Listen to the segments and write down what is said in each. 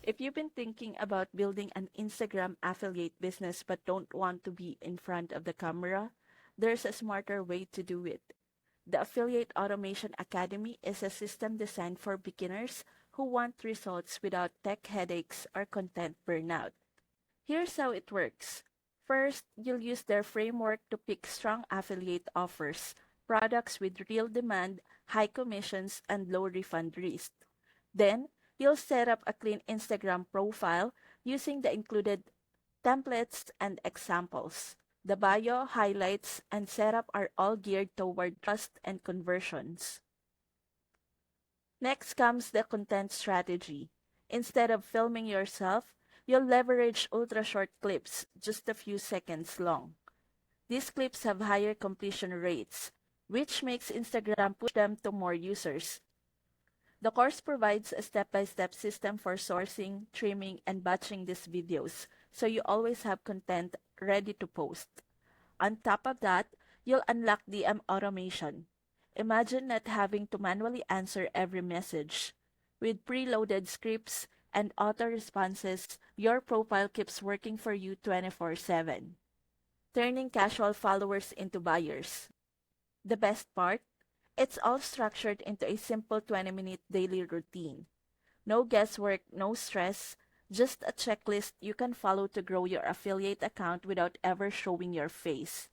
If you've been thinking about building an Instagram affiliate business but don't want to be in front of the camera, there's a smarter way to do it. The Affiliate Automation Academy is a system designed for beginners who want results without tech headaches or content burnout. Here's how it works. First, you'll use their framework to pick strong affiliate offers, products with real demand, high commissions, and low refund risk. Then, you'll set up a clean Instagram profile using the included templates and examples. The bio, highlights, and setup are all geared toward trust and conversions. Next comes the content strategy. Instead of filming yourself, you'll leverage ultra short clips, just a few seconds long. These clips have higher completion rates, which makes Instagram push them to more users. The course provides a step-by-step system for sourcing, trimming, and batching these videos, so you always have content ready to post. On top of that, you'll unlock DM automation. Imagine not having to manually answer every message. With preloaded scripts and auto responses, your profile keeps working for you 24/7, turning casual followers into buyers. The best part? It's all structured into a simple 20-minute daily routine. No guesswork, no stress, just a checklist you can follow to grow your affiliate account without ever showing your face.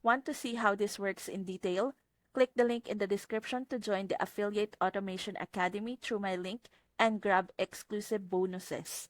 Want to see how this works in detail? Click the link in the description to join the Affiliate Automation Academy through my link and grab exclusive bonuses.